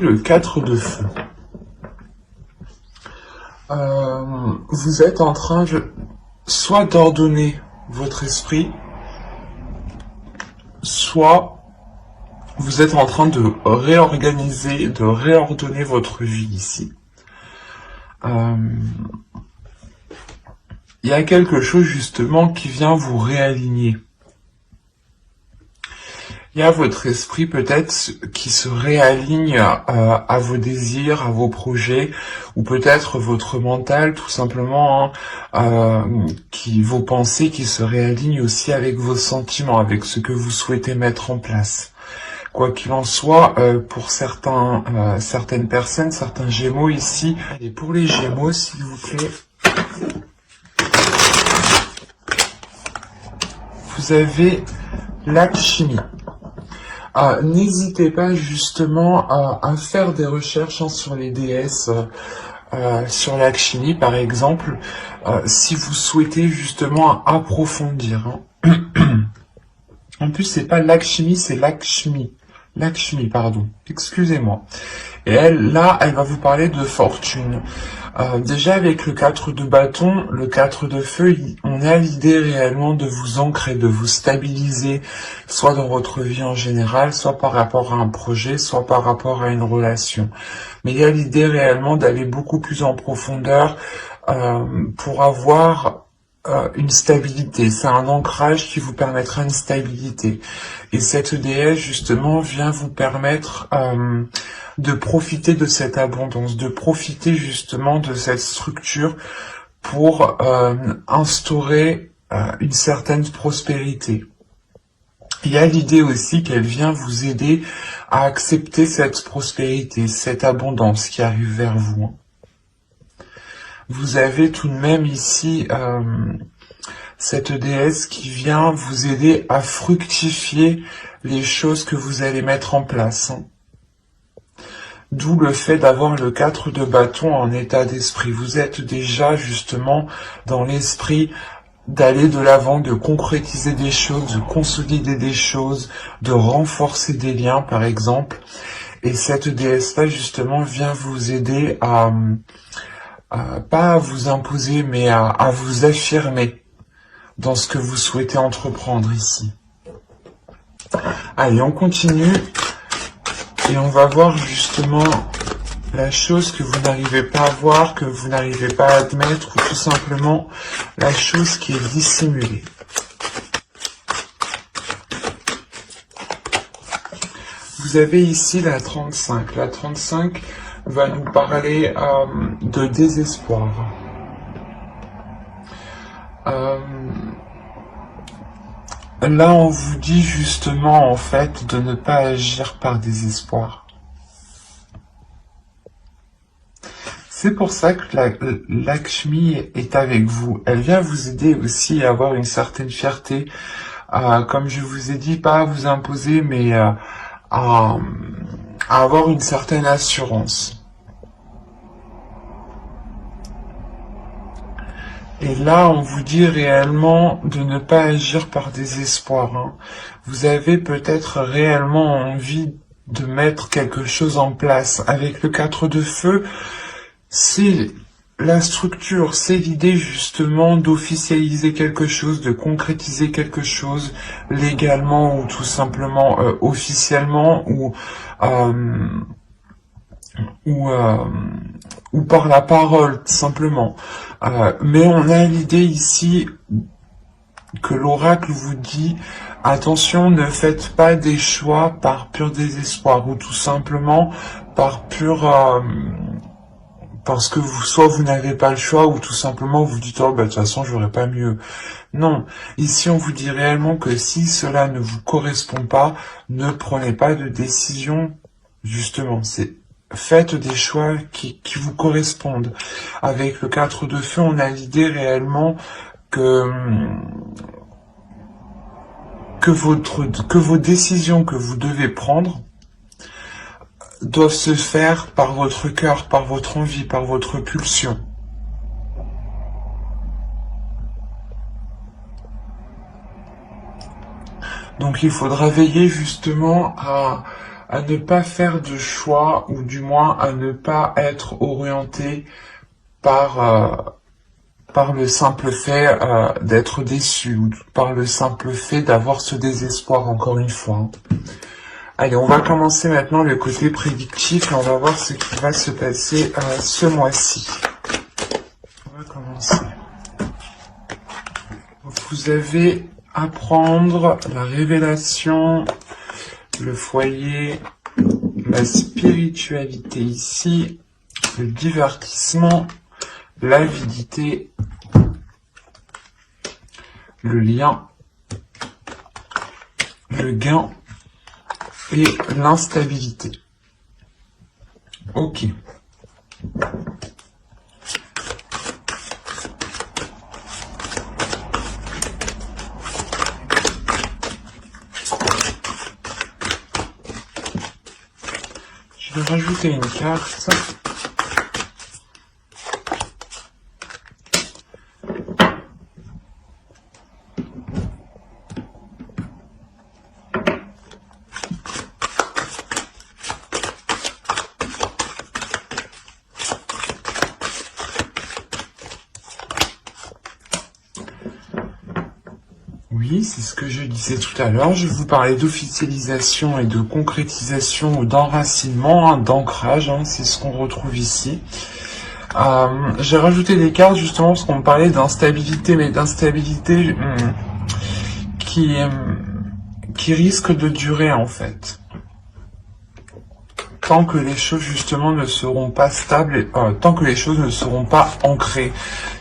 Le 4 de feu. Vous êtes en train soit d'ordonner votre esprit, soit vous êtes en train de réorganiser, de réordonner votre vie ici. Il y a quelque chose justement qui vient vous réaligner. Il y a votre esprit peut-être qui se réaligne à vos désirs, à vos projets, ou peut-être votre mental tout simplement, vos pensées qui se réalignent aussi avec vos sentiments, avec ce que vous souhaitez mettre en place. Quoi qu'il en soit, pour certaines personnes, certains Gémeaux ici, et pour les Gémeaux s'il vous plaît, vous avez l'alchimie. N'hésitez pas justement à faire des recherches sur les déesses, sur l'alchimie par exemple, si vous souhaitez justement approfondir. En plus, c'est pas l'alchimie, c'est l'Akshmi. L'Akshmi, pardon. Excusez-moi. Et elle va vous parler de fortune. Déjà avec le 4 de bâton, le 4 de feu, on a l'idée réellement de vous ancrer, de vous stabiliser, soit dans votre vie en général, soit par rapport à un projet, soit par rapport à une relation. Mais il y a l'idée réellement d'aller beaucoup plus en profondeur pour avoir une stabilité. C'est un ancrage qui vous permettra une stabilité. Et cette déesse, justement, vient vous permettre de profiter de cette abondance, de profiter justement de cette structure pour instaurer une certaine prospérité. Il y a l'idée aussi qu'elle vient vous aider à accepter cette prospérité, cette abondance qui arrive vers vous. Vous avez tout de même ici cette déesse qui vient vous aider à fructifier les choses que vous allez mettre en place. D'où le fait d'avoir le 4 de bâton en état d'esprit. Vous êtes déjà justement dans l'esprit d'aller de l'avant, de concrétiser des choses, de consolider des choses, de renforcer des liens par exemple. Et cette déesse-là justement vient vous aider à pas à vous imposer, mais à vous affirmer dans ce que vous souhaitez entreprendre ici. Allez, on continue. Et on va voir justement la chose que vous n'arrivez pas à voir, que vous n'arrivez pas à admettre, ou tout simplement la chose qui est dissimulée. Vous avez ici la 35. La 35 va nous parler de désespoir. Là, on vous dit justement, en fait, de ne pas agir par désespoir. C'est pour ça que l'Akshmi est avec vous. Elle vient vous aider aussi à avoir une certaine fierté, comme je vous ai dit, pas à vous imposer, mais à avoir une certaine assurance. Et là, on vous dit réellement de ne pas agir par désespoir. Vous avez peut-être réellement envie de mettre quelque chose en place. Avec le 4 de feu, c'est la structure, c'est l'idée justement d'officialiser quelque chose, de concrétiser quelque chose légalement ou tout simplement officiellement ou par la parole, tout simplement. Mais on a l'idée ici que l'oracle vous dit, attention, ne faites pas des choix par pur désespoir, ou tout simplement par pur... parce que soit vous n'avez pas le choix, ou tout simplement vous dites, oh, bah, de toute façon, j'aurais pas mieux. Non, ici on vous dit réellement que si cela ne vous correspond pas, ne prenez pas de décision, justement, faites des choix qui vous correspondent. Avec le 4 de feu, on a l'idée réellement que vos décisions que vous devez prendre doivent se faire par votre cœur, par votre envie, par votre pulsion. Donc il faudra veiller justement à ne pas faire de choix, ou du moins à ne pas être orienté par le simple fait d'être déçu, ou par le simple fait d'avoir ce désespoir, encore une fois, hein. Allez, on va commencer maintenant le côté prédictif et on va voir ce qui va se passer ce mois-ci. On va commencer. Vous avez à prendre la révélation, le foyer, la spiritualité ici, le divertissement, l'avidité, le lien, le gain et l'instabilité. Ok. Je vais rajouter une carte. Oui, c'est ce que je disais tout à l'heure. Je vous parlais d'officialisation et de concrétisation ou d'enracinement, hein, d'ancrage, hein, c'est ce qu'on retrouve ici. J'ai rajouté des cartes justement parce qu'on me parlait d'instabilité, mais d'instabilité qui risque de durer en fait. Tant que les choses justement ne seront pas stables, tant que les choses ne seront pas ancrées,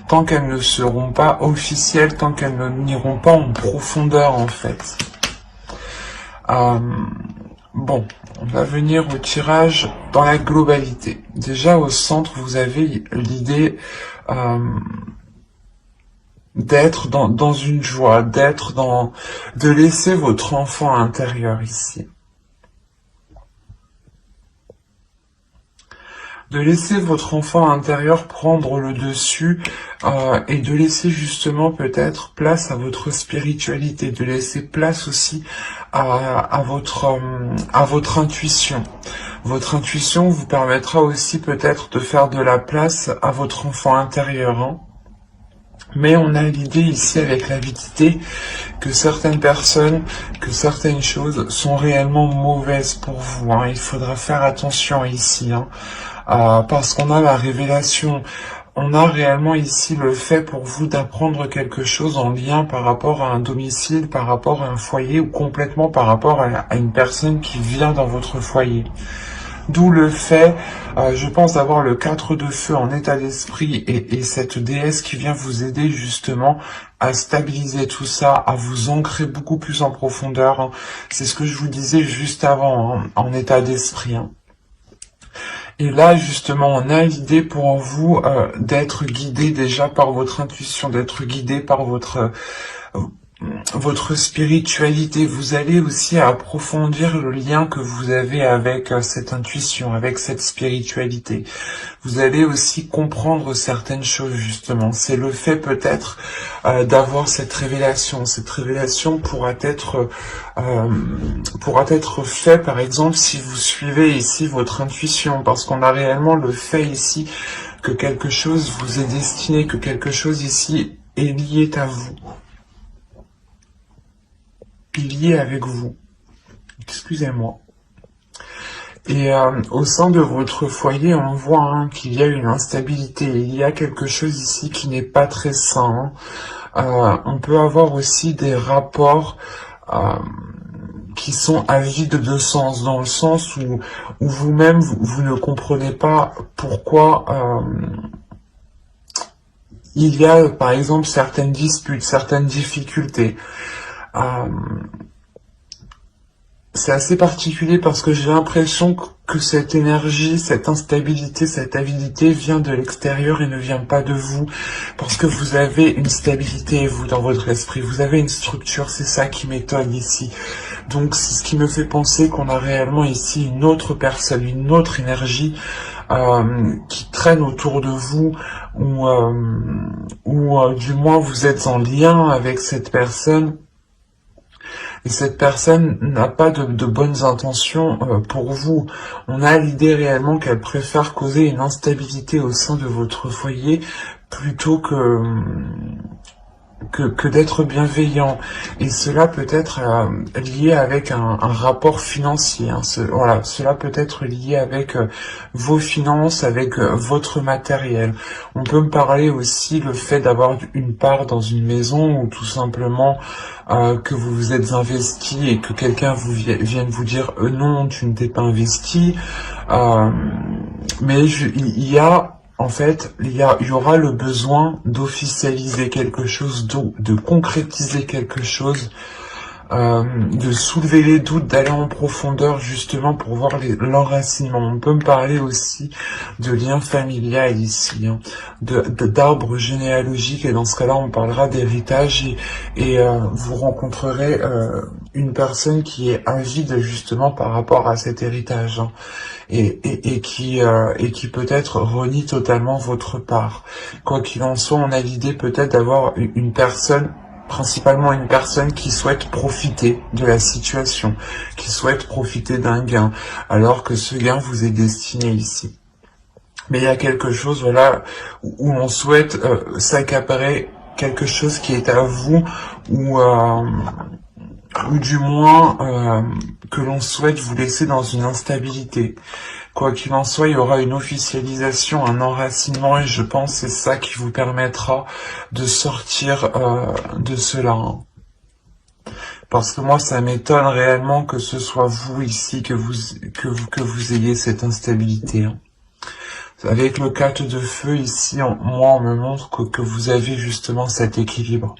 tant qu'elles ne seront pas officielles, tant qu'elles n'iront pas en profondeur en fait. Bon, on va venir au tirage dans la globalité. Déjà au centre, vous avez l'idée d'être dans une joie, de laisser votre enfant intérieur ici. De laisser votre enfant intérieur prendre le dessus et de laisser justement peut-être place à votre spiritualité, de laisser place aussi à votre intuition. Votre intuition vous permettra aussi peut-être de faire de la place à votre enfant intérieur, hein. Mais on a l'idée ici avec l'avidité que certaines personnes, que certaines choses sont réellement mauvaises pour vous, hein. Il faudra faire attention ici, hein. Parce qu'on a la révélation, on a réellement ici le fait pour vous d'apprendre quelque chose en lien par rapport à un domicile, par rapport à un foyer ou complètement par rapport à une personne qui vient dans votre foyer. D'où le fait, je pense, d'avoir le 4 de feu en état d'esprit et cette déesse qui vient vous aider justement à stabiliser tout ça, à vous ancrer beaucoup plus en profondeur, hein. C'est ce que je vous disais juste avant, hein, en état d'esprit, hein. Et là, justement, on a l'idée pour vous d'être guidé déjà par votre intuition, d'être guidé par votre spiritualité. Vous allez aussi approfondir le lien que vous avez avec cette intuition, avec cette spiritualité. Vous allez aussi comprendre certaines choses, justement. C'est le fait peut-être d'avoir cette révélation. Cette révélation pourra être fait, par exemple, si vous suivez ici votre intuition, parce qu'on a réellement le fait ici que quelque chose vous est destiné, que quelque chose ici est lié à vous. Lié avec vous. Excusez-moi. Et au sein de votre foyer, on voit, hein, qu'il y a une instabilité. Il y a quelque chose ici qui n'est pas très sain, hein. On peut avoir aussi des rapports qui sont avides de sens, dans le sens où vous-même, vous ne comprenez pas pourquoi il y a, par exemple, certaines disputes, certaines difficultés. C'est assez particulier parce que j'ai l'impression que cette énergie, cette instabilité, cette avidité vient de l'extérieur et ne vient pas de vous. Parce que vous avez une stabilité, vous, dans votre esprit. Vous avez une structure, c'est ça qui m'étonne ici. Donc c'est ce qui me fait penser qu'on a réellement ici une autre personne, une autre énergie qui traîne autour de vous, ou du moins vous êtes en lien avec cette personne Et cette personne n'a pas de bonnes intentions pour vous. On a l'idée réellement qu'elle préfère causer une instabilité au sein de votre foyer plutôt que d'être bienveillant. Et cela peut être lié avec un rapport financier. Hein. Voilà, cela peut être lié avec vos finances, avec votre matériel. On peut me parler aussi le fait d'avoir une part dans une maison ou tout simplement que vous vous êtes investi et que quelqu'un vienne vous dire non, tu ne t'es pas investi. Mais il y a en fait, il y aura le besoin d'officialiser quelque chose, de concrétiser quelque chose, de soulever les doutes, d'aller en profondeur justement pour voir l'enracinement. On peut me parler aussi de lien familial ici, hein, d'arbre généalogique, et dans ce cas-là, on parlera d'héritage et vous rencontrerez une personne qui est avide justement par rapport à cet héritage. Hein. Et qui peut-être renie totalement votre part. Quoi qu'il en soit, on a l'idée peut-être d'avoir une personne, principalement une personne qui souhaite profiter de la situation, qui souhaite profiter d'un gain, alors que ce gain vous est destiné ici. Mais il y a quelque chose, voilà, où on souhaite s'accaparer quelque chose qui est à vous, ou du moins que l'on souhaite vous laisser dans une instabilité. Quoi qu'il en soit, il y aura une officialisation, un enracinement, et je pense que c'est ça qui vous permettra de sortir de cela. Hein. Parce que moi, ça m'étonne réellement que ce soit vous ici, que vous ayez cette instabilité. Hein. Avec le 4 de feu ici, moi, on me montre que vous avez justement cet équilibre.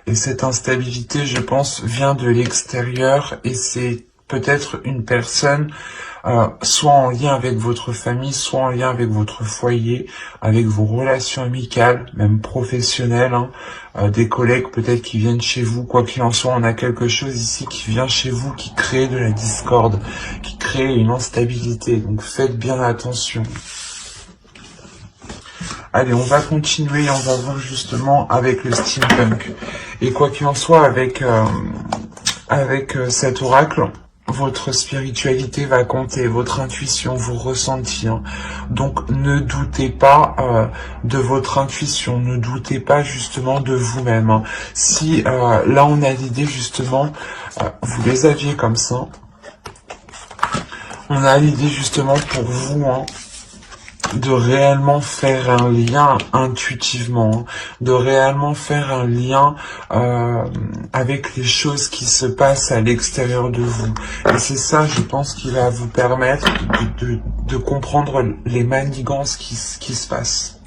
Et cette instabilité, je pense, vient de l'extérieur, et c'est peut-être une personne soit en lien avec votre famille, soit en lien avec votre foyer, avec vos relations amicales, même professionnelles, hein, des collègues peut-être qui viennent chez vous. Quoi qu'il en soit, on a quelque chose ici qui vient chez vous, qui crée de la discorde, qui crée une instabilité. Donc faites bien attention. Allez, on va continuer, on va voir justement avec le steampunk. Et quoi qu'il en soit, avec cet oracle, votre spiritualité va compter, votre intuition, vos ressentis. Hein. Donc ne doutez pas de votre intuition, ne doutez pas justement de vous-même. Hein. Si là on a l'idée justement, vous les aviez comme ça, on a l'idée justement pour vous, hein, de réellement faire un lien intuitivement, de réellement faire un lien avec les choses qui se passent à l'extérieur de vous. Et c'est ça, je pense, qui va vous permettre de comprendre les manigances qui se passent.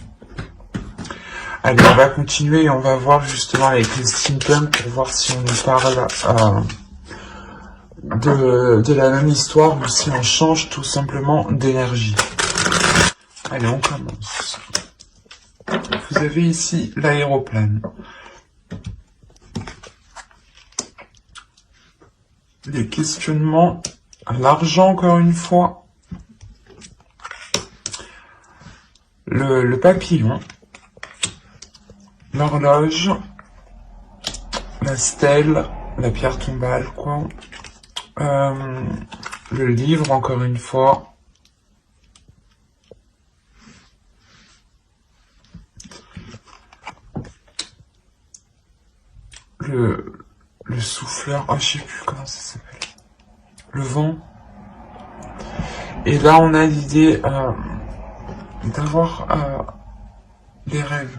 Allez, on va continuer et on va voir justement avec les steampunk pour voir si on nous parle de la même histoire ou si on change tout simplement d'énergie. Allez, on commence. Vous avez ici l'aéroplane. Les questionnements, l'argent encore une fois. Le papillon. L'horloge. La stèle. La pierre tombale, quoi. Le livre, encore une fois. Le souffleur, je sais plus comment ça s'appelle. Le vent. Et là, on a l'idée d'avoir des rêves.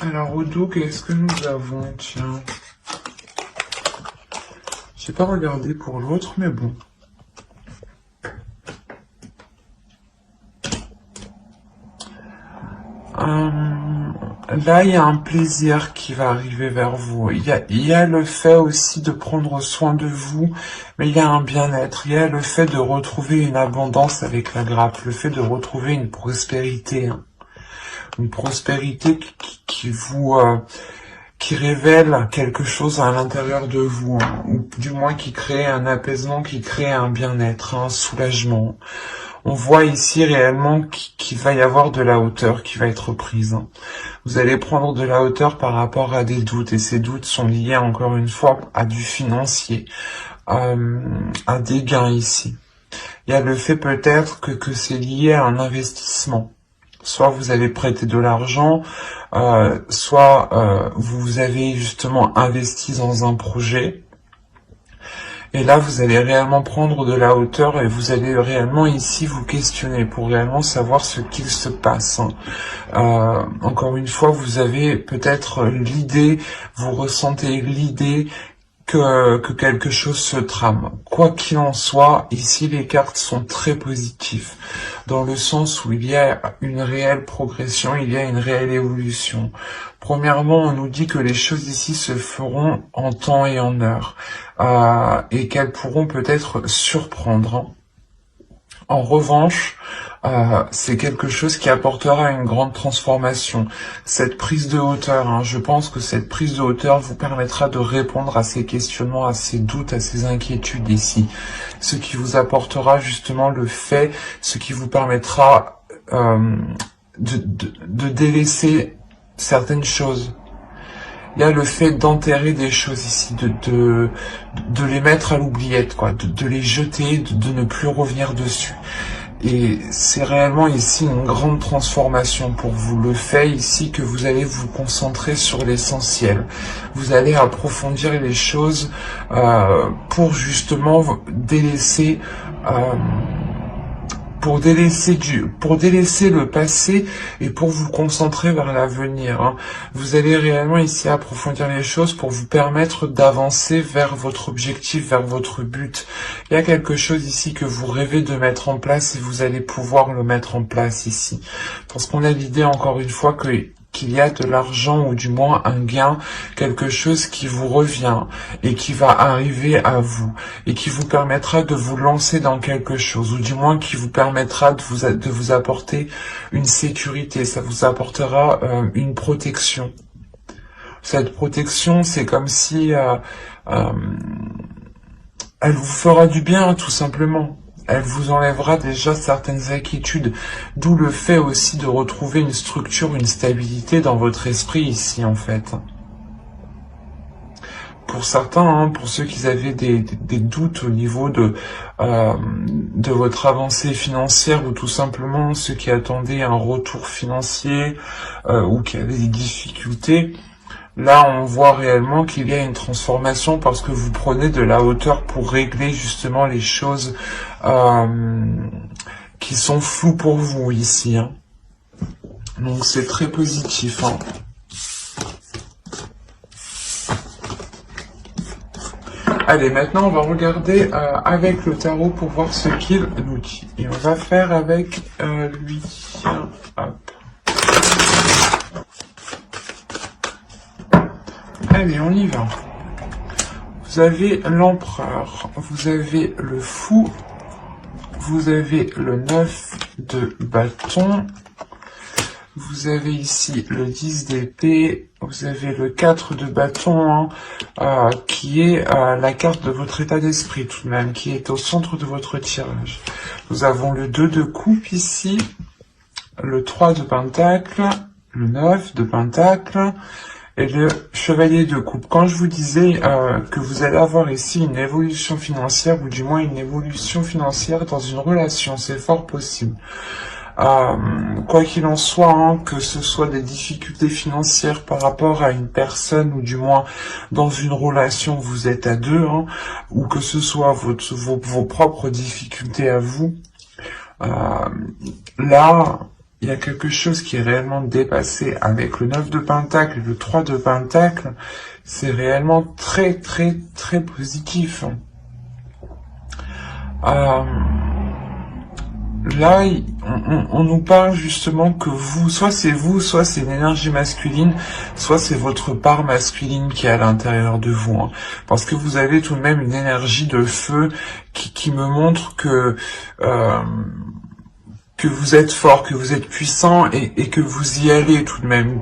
Alors, au dos, qu'est-ce que nous avons? Tiens. J'ai pas regardé pour l'autre, mais bon. Là, il y a un plaisir qui va arriver vers vous. Il y a le fait aussi de prendre soin de vous, mais il y a un bien-être. Il y a le fait de retrouver une abondance avec la grappe, le fait de retrouver une prospérité. Hein. Une prospérité qui révèle quelque chose à l'intérieur de vous, hein, ou du moins qui crée un apaisement, qui crée un bien-être, un soulagement. On voit ici réellement qu'il va y avoir de la hauteur qui va être prise. Vous allez prendre de la hauteur par rapport à des doutes, et ces doutes sont liés encore une fois à du financier, à des gains ici. Il y a le fait peut-être que c'est lié à un investissement. Soit vous avez prêté de l'argent, soit vous avez justement investi dans un projet. Et là, vous allez réellement prendre de la hauteur et vous allez réellement ici vous questionner pour réellement savoir ce qu'il se passe. Encore une fois, vous avez peut-être l'idée, vous ressentez l'idée que quelque chose se trame. Quoi qu'il en soit, ici les cartes sont très positives, dans le sens où il y a une réelle progression, il y a une réelle évolution. Premièrement, on nous dit que les choses ici se feront en temps et en heure, et qu'elles pourront peut-être surprendre. En revanche, c'est quelque chose qui apportera une grande transformation. Cette prise de hauteur, je pense que cette prise de hauteur vous permettra de répondre à ces questionnements, à ces doutes, à ces inquiétudes ici. Ce qui vous apportera justement le fait, ce qui vous permettra de délaisser certaines choses. Il y a le fait d'enterrer des choses ici, de les mettre à l'oubliette, quoi, de les jeter, de ne plus revenir dessus. Et c'est réellement ici une grande transformation pour vous. Le fait ici que vous allez vous concentrer sur l'essentiel. Vous allez approfondir les choses pour justement délaisser... pour délaisser le passé et pour vous concentrer vers l'avenir. Vous allez réellement ici approfondir les choses pour vous permettre d'avancer vers votre objectif, vers votre but. Il y a quelque chose ici que vous rêvez de mettre en place et vous allez pouvoir le mettre en place ici. Parce qu'on a l'idée encore une fois qu'il y a de l'argent ou du moins un gain, quelque chose qui vous revient et qui va arriver à vous et qui vous permettra de vous lancer dans quelque chose ou du moins qui vous permettra de vous apporter une sécurité, ça vous apportera une protection. Cette protection, c'est comme si elle vous fera du bien tout simplement. Elle vous enlèvera déjà certaines inquiétudes, d'où le fait aussi de retrouver une structure, une stabilité dans votre esprit ici en fait. Pour certains, pour ceux qui avaient des doutes au niveau de votre avancée financière ou tout simplement ceux qui attendaient un retour financier ou qui avaient des difficultés, là, on voit réellement qu'il y a une transformation parce que vous prenez de la hauteur pour régler justement les choses qui sont floues pour vous ici. Donc c'est très positif. Allez, maintenant on va regarder avec le tarot pour voir ce qu'il nous dit. Et on va faire avec lui. Hop. Allez, on y va. Vous avez l'empereur, vous avez le fou, vous avez le 9 de bâton, vous avez ici le 10 d'épée, vous avez le 4 de bâton, qui est la carte de votre état d'esprit tout de même, qui est au centre de votre tirage. Nous avons le 2 de coupe ici, le 3 de pentacle, le 9 de pentacle, et le chevalier de coupe. Quand je vous disais que vous allez avoir ici une évolution financière, ou du moins une évolution financière dans une relation, c'est fort possible. Quoi qu'il en soit, que ce soit des difficultés financières par rapport à une personne, ou du moins dans une relation vous êtes à deux, ou que ce soit vos propres difficultés à vous, là... il y a quelque chose qui est réellement dépassé avec le 9 de pentacle et le 3 de pentacle. C'est réellement très, très, très positif. Là, on nous parle justement que vous, soit c'est une énergie masculine, soit c'est votre part masculine qui est à l'intérieur de vous. Parce que vous avez tout de même une énergie de feu qui me montre que vous êtes fort, que vous êtes puissant et que vous y allez tout de même.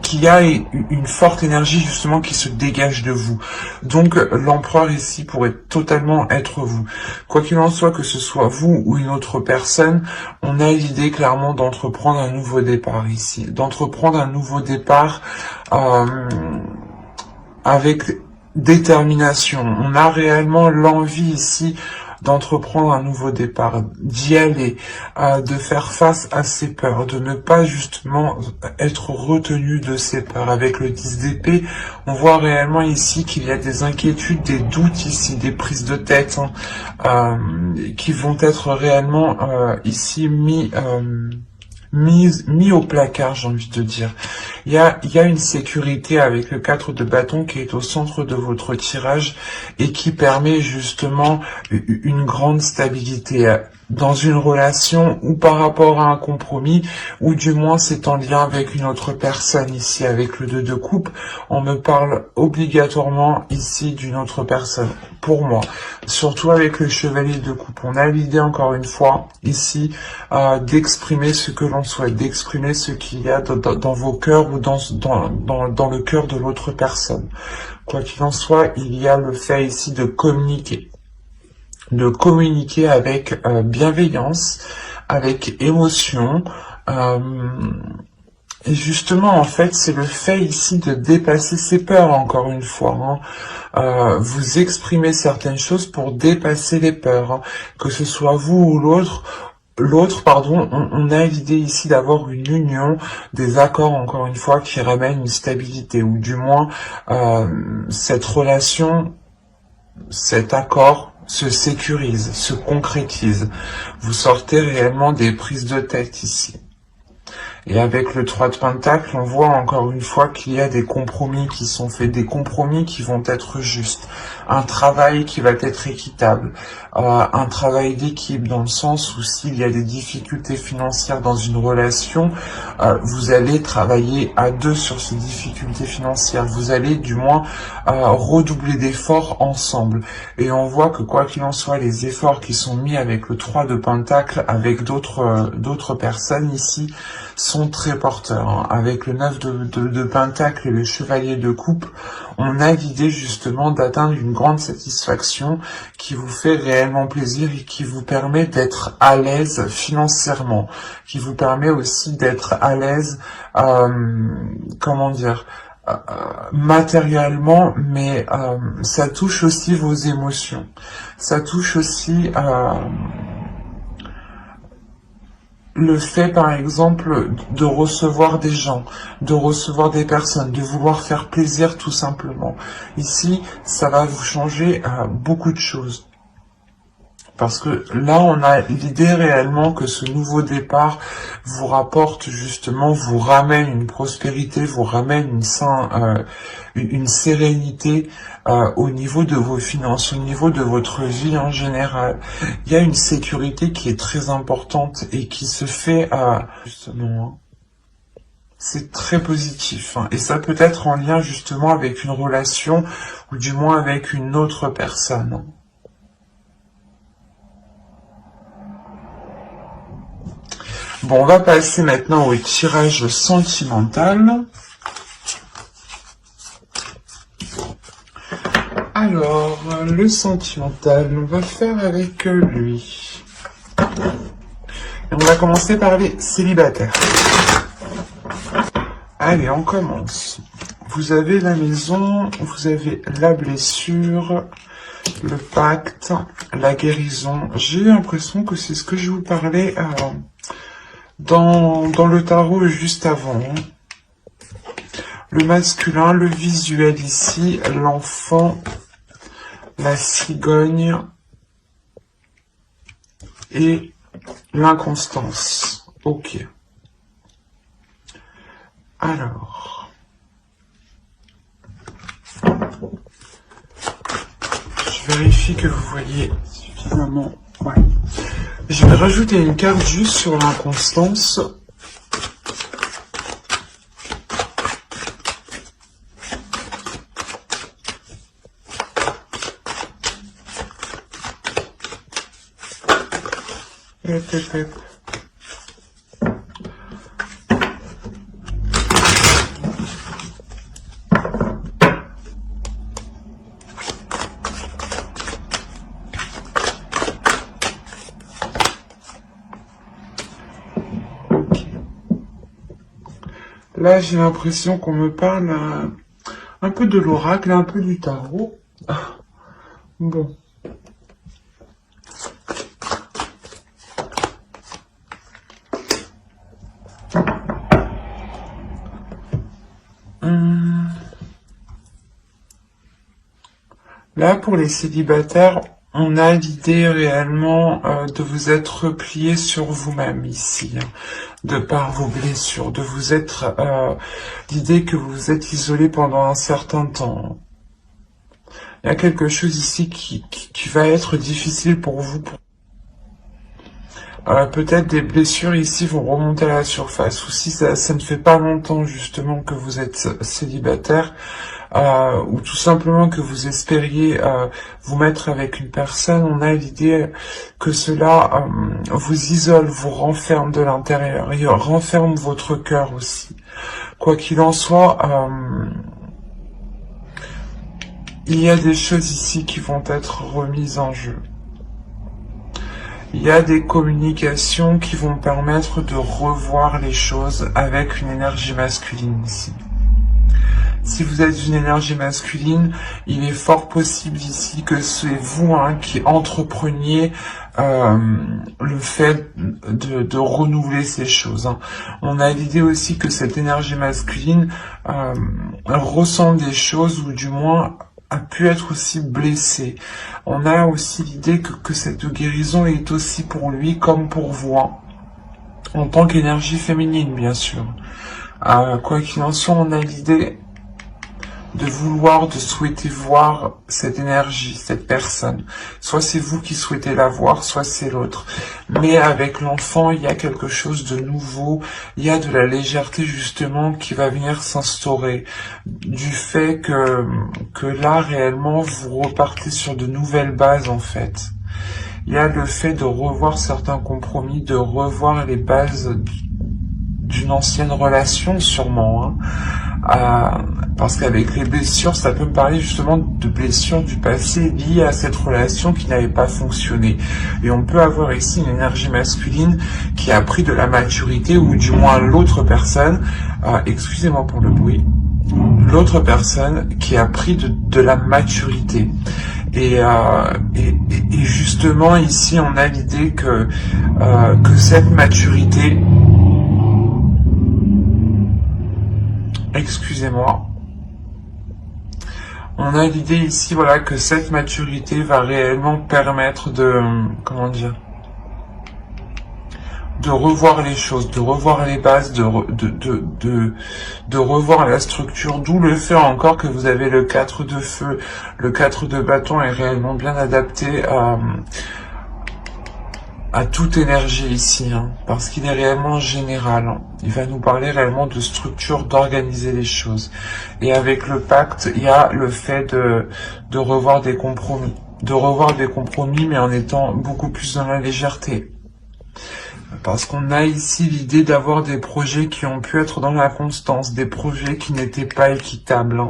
qu'il y a une forte énergie justement qui se dégage de vous. Donc l'empereur ici pourrait totalement être vous. Quoi qu'il en soit, que ce soit vous ou une autre personne, on a l'idée clairement d'entreprendre un nouveau départ ici. D'entreprendre un nouveau départ avec détermination. On a réellement l'envie ici d'entreprendre un nouveau départ, d'y aller, de faire face à ses peurs, de ne pas justement être retenu de ses peurs. Avec le 10 d'épée, on voit réellement ici qu'il y a des inquiétudes, des doutes ici, des prises de tête qui vont être réellement ici mis au placard, j'ai envie de dire. Il y a une sécurité avec le 4 de bâton qui est au centre de votre tirage et qui permet justement une grande stabilité dans une relation ou par rapport à un compromis, ou du moins c'est en lien avec une autre personne. Ici, avec le 2 de coupe, on me parle obligatoirement ici d'une autre personne, pour moi. Surtout avec le chevalier de coupe. On a l'idée, encore une fois, ici, d'exprimer ce que l'on souhaite, d'exprimer ce qu'il y a dans vos cœurs ou dans le cœur de l'autre personne. Quoi qu'il en soit, il y a le fait ici de communiquer avec bienveillance, avec émotion, et justement, en fait, c'est le fait ici de dépasser ses peurs, encore une fois. Vous exprimez certaines choses pour dépasser les peurs, que ce soit vous ou l'autre. On a l'idée ici d'avoir une union, des accords, encore une fois, qui ramènent une stabilité, ou du moins, cette relation, cet accord, se sécurise, se concrétise. Vous sortez réellement des prises de tête ici. Et avec le 3 de Pentacle, on voit encore une fois qu'il y a des compromis qui sont faits, des compromis qui vont être justes, un travail qui va être équitable, un travail d'équipe dans le sens où s'il y a des difficultés financières dans une relation, vous allez travailler à deux sur ces difficultés financières, vous allez du moins redoubler d'efforts ensemble. Et on voit que quoi qu'il en soit, les efforts qui sont mis avec le 3 de Pentacle, avec d'autres personnes ici, sont très porteurs. Avec le 9 de Pentacle et le chevalier de coupe, on a l'idée justement d'atteindre une grande satisfaction qui vous fait réellement plaisir et qui vous permet d'être à l'aise financièrement, qui vous permet aussi d'être à l'aise, matériellement, mais ça touche aussi vos émotions. Ça touche aussi le fait, par exemple, de recevoir des gens, de recevoir des personnes, de vouloir faire plaisir tout simplement. Ici, ça va vous changer beaucoup de choses. Parce que là, on a l'idée réellement que ce nouveau départ vous rapporte justement, vous ramène une prospérité, vous ramène une sérénité au niveau de vos finances, au niveau de votre vie en général. Il y a une sécurité qui est très importante et qui se fait justement. C'est très positif, et ça peut être en lien justement avec une relation ou du moins avec une autre personne. Bon, on va passer maintenant au tirage sentimental. Alors, le sentimental, on va faire avec lui. Et on va commencer par les célibataires. Allez, on commence. Vous avez la maison, vous avez la blessure, le pacte, la guérison. J'ai l'impression que c'est ce que je vous parlais dans le tarot juste avant. Le masculin, le visuel ici, l'enfant, la cigogne et l'inconstance. Ok. Alors. Je vérifie que vous voyez suffisamment. Ouais. Je vais rajouter une carte juste sur l'inconstance. Là, j'ai l'impression qu'on me parle un peu de l'oracle, un peu du tarot. Bon. Là, pour les célibataires, on a l'idée réellement de vous être replié sur vous-même ici, hein, de par vos blessures, de vous être l'idée que vous vous êtes isolé pendant un certain temps. Il y a quelque chose ici qui va être difficile pour vous. Peut-être des blessures ici vont remonter à la surface, ou si ça ne fait pas longtemps justement que vous êtes célibataire, ou tout simplement que vous espériez vous mettre avec une personne, on a l'idée que cela vous isole, vous renferme de l'intérieur, et renferme votre cœur aussi. Quoi qu'il en soit, il y a des choses ici qui vont être remises en jeu. Il y a des communications qui vont permettre de revoir les choses avec une énergie masculine ici. Si vous êtes une énergie masculine, il est fort possible ici que c'est vous qui entrepreniez le fait de renouveler ces choses. On a l'idée aussi que cette énergie masculine ressent des choses, ou du moins a pu être aussi blessé. On a aussi l'idée que cette guérison est aussi pour lui comme pour vous, en tant qu'énergie féminine, bien sûr. Quoi qu'il en soit, on a l'idée de vouloir, de souhaiter voir cette énergie, cette personne. Soit c'est vous qui souhaitez la voir, soit c'est l'autre. Mais avec l'enfant, il y a quelque chose de nouveau, il y a de la légèreté justement qui va venir s'instaurer. Du fait que là, réellement, vous repartez sur de nouvelles bases en fait. Il y a le fait de revoir certains compromis, de revoir les bases d'une ancienne relation sûrement, parce qu'avec les blessures, ça peut me parler justement de blessures du passé liées à cette relation qui n'avait pas fonctionné. Et on peut avoir ici une énergie masculine qui a pris de la maturité, ou du moins l'autre personne, excusez-moi pour le bruit, l'autre personne qui a pris de la maturité. Et justement ici, on a l'idée que cette maturité, excusez-moi, on a l'idée ici, voilà, que cette maturité va réellement permettre de, comment dire, de revoir les choses, de revoir les bases, de revoir la structure, d'où le fait encore que vous avez le 4 de feu. Le 4 de bâton est réellement bien adapté à toute énergie ici, parce qu'il est réellement général. Il va nous parler réellement de structure, d'organiser les choses. Et avec le pacte, il y a le fait de revoir des compromis. De revoir des compromis, mais en étant beaucoup plus dans la légèreté. Parce qu'on a ici l'idée d'avoir des projets qui ont pu être dans la constance, des projets qui n'étaient pas équitables.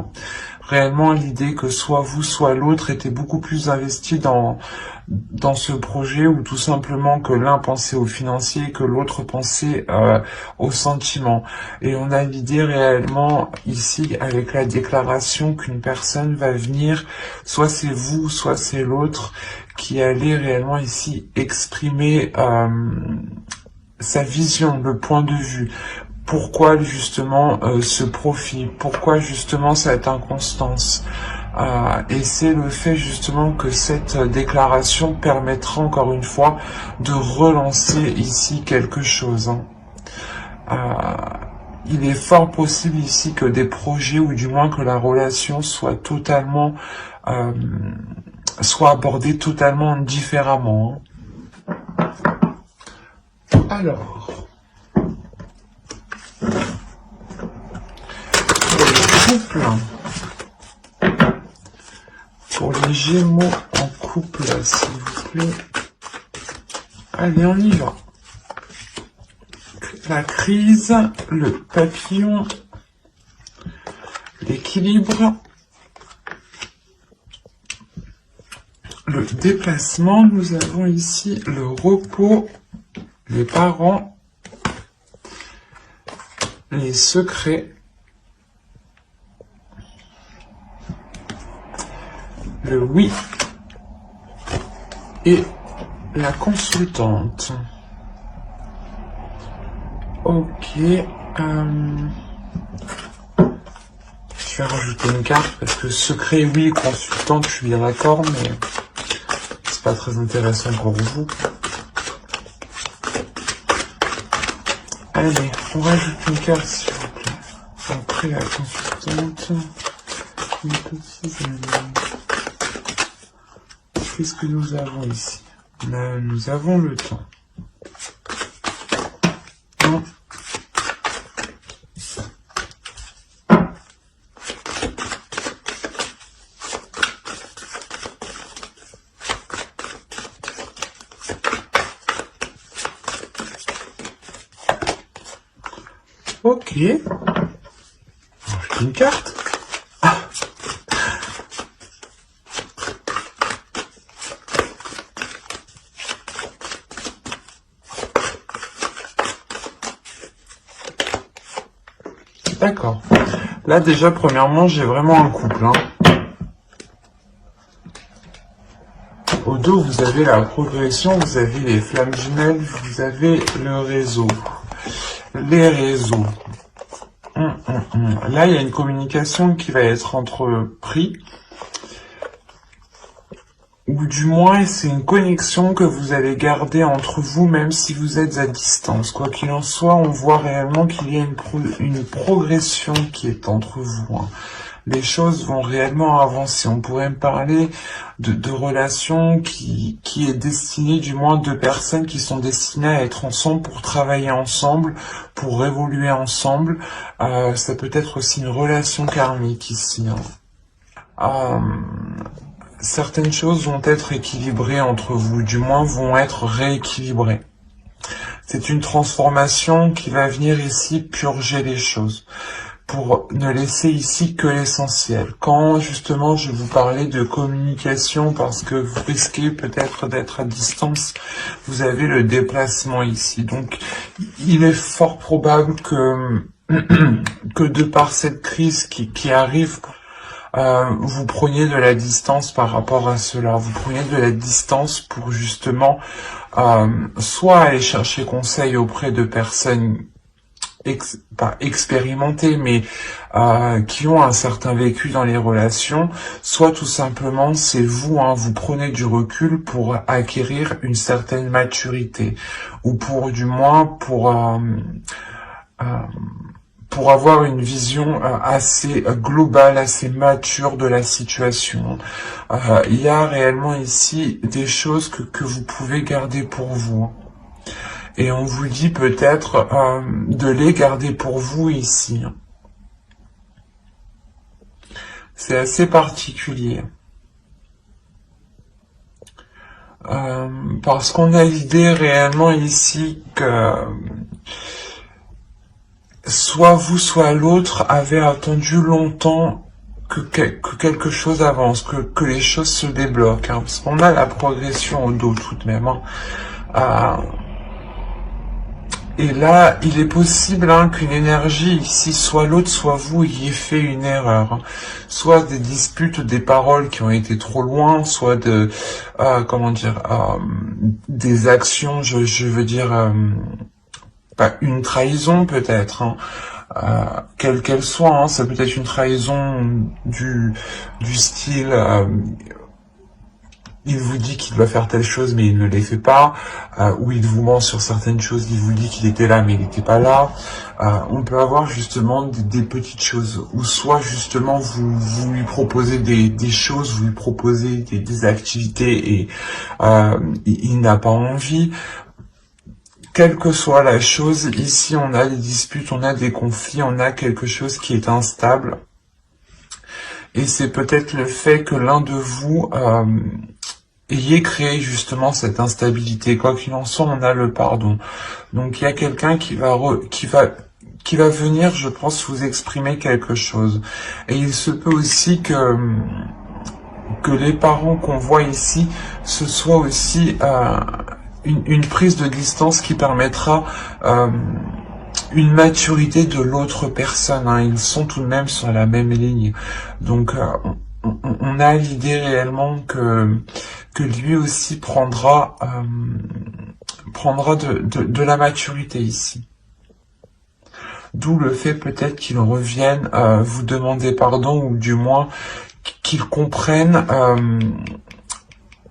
Réellement, l'idée que soit vous, soit l'autre était beaucoup plus investi dans ce projet, ou tout simplement que l'un pensait au financier et que l'autre pensait au sentiment. Et on a l'idée réellement ici, avec la déclaration, qu'une personne va venir, soit c'est vous, soit c'est l'autre, qui allait réellement ici exprimer sa vision, le point de vue. Pourquoi justement ce profil, pourquoi justement cette inconstance. Et c'est le fait justement que cette déclaration permettra encore une fois de relancer ici quelque chose. Il est fort possible ici que des projets, ou du moins que la relation soit totalement, soit abordée totalement différemment. Alors, pour les Gémeaux en couple, s'il vous plaît. Allez, on y va. La crise, le papillon, l'équilibre, le déplacement. Nous avons ici le repos, les parents, les secrets, le oui et la consultante. Ok. Je vais rajouter une carte parce que secret, oui, consultante, je suis bien d'accord, mais c'est pas très intéressant pour vous. Allez, on rajoute une carte, s'il vous plaît. Après la consultante. Une petite amie. Qu'est-ce que nous avons ici? Nous avons le temps. Non. Ok. Une carte. Ah. D'accord. Là déjà, premièrement, j'ai vraiment un couple. Au dos, vous avez la progression, vous avez les flammes jumelles, vous avez le réseau. Les réseaux. Là, il y a une communication qui va être entreprise, ou du moins, c'est une connexion que vous allez garder entre vous, même si vous êtes à distance. Quoi qu'il en soit, on voit réellement qu'il y a une progression qui est entre vous. Les choses vont réellement avancer. On pourrait me parler de relations qui est destinée, du moins deux personnes qui sont destinées à être ensemble pour travailler ensemble, pour évoluer ensemble. Ça peut être aussi une relation karmique ici. Certaines choses vont être équilibrées entre vous, du moins vont être rééquilibrées. C'est une transformation qui va venir ici purger les choses, pour ne laisser ici que l'essentiel. Quand justement je vous parlais de communication, parce que vous risquez peut-être d'être à distance, vous avez le déplacement ici. Donc il est fort probable que de par cette crise qui arrive, vous preniez de la distance par rapport à cela. Vous preniez de la distance pour justement soit aller chercher conseil auprès de personnes pas expérimentées, mais qui ont un certain vécu dans les relations, soit tout simplement c'est vous, vous prenez du recul pour acquérir une certaine maturité, ou pour du moins pour avoir une vision assez globale, assez mature de la situation. Il y a réellement ici des choses que vous pouvez garder pour vous. Et on vous dit peut-être de les garder pour vous ici. C'est assez particulier. Parce qu'on a l'idée réellement ici que soit vous, soit l'autre avez attendu longtemps que quelque chose avance, que les choses se débloquent. Parce qu'on a la progression au dos tout de même. Et là, il est possible qu'une énergie ici, soit l'autre, soit vous, y ait fait une erreur. Soit des disputes, des paroles qui ont été trop loin, soit de, des actions, je veux dire, une trahison peut-être, quelle qu'elle soit, ça peut être une trahison du style... il vous dit qu'il doit faire telle chose, mais il ne les fait pas, ou il vous ment sur certaines choses, il vous dit qu'il était là, mais il n'était pas là. On peut avoir justement des petites choses, ou soit justement vous lui proposez des choses, vous lui proposez des activités, et il n'a pas envie. Quelle que soit la chose, ici on a des disputes, on a des conflits, on a quelque chose qui est instable. Et c'est peut-être le fait que l'un de vous... ayez créé justement cette instabilité. Quoi qu'il en soit, on a le pardon. Donc il y a quelqu'un qui va venir, je pense, vous exprimer quelque chose. Et il se peut aussi que les parents qu'on voit ici, ce soit aussi une prise de distance qui permettra une maturité de l'autre personne, hein. Ils sont tout de même sur la même ligne. Donc, on a l'idée réellement que lui aussi prendra de la maturité ici. D'où le fait peut-être qu'il revienne vous demander pardon, ou du moins qu'il comprenne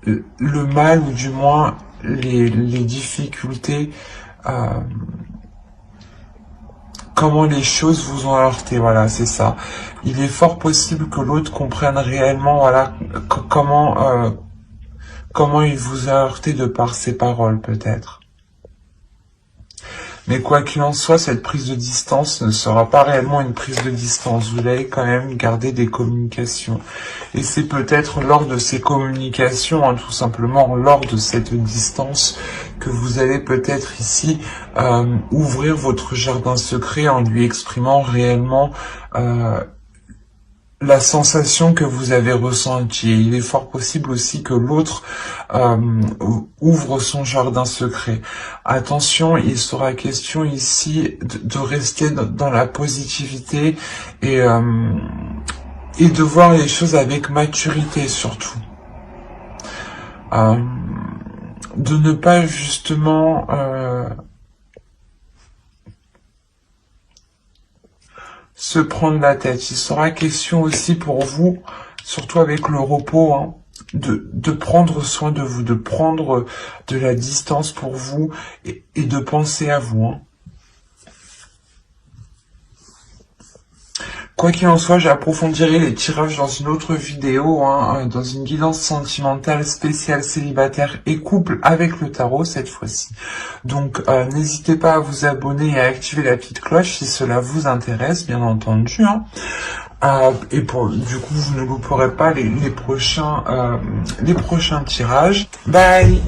le mal, ou du moins les difficultés, comment les choses vous ont heurté, voilà, c'est ça. Il est fort possible que l'autre comprenne réellement, voilà, comment il vous a heurté de par ses paroles, peut-être. Mais quoi qu'il en soit, cette prise de distance ne sera pas réellement une prise de distance. Vous allez quand même garder des communications. Et c'est peut-être lors de ces communications, hein, tout simplement lors de cette distance, que vous allez peut-être ici ouvrir votre jardin secret en lui exprimant réellement la sensation que vous avez ressentie. Et il est fort possible aussi que l'autre ouvre son jardin secret. Attention, il sera question ici de rester dans la positivité et de voir les choses avec maturité surtout. De ne pas justement se prendre la tête. Il sera question aussi pour vous, surtout avec le repos, hein, de prendre soin de vous, de prendre de la distance pour vous et de penser à vous. Hein. Quoi qu'il en soit, j'approfondirai les tirages dans une autre vidéo, hein, dans une guidance sentimentale spéciale célibataire et couple avec le tarot cette fois-ci. Donc n'hésitez pas à vous abonner et à activer la petite cloche si cela vous intéresse, bien entendu. Hein. Et du coup, vous ne louperez pas les prochains tirages. Bye!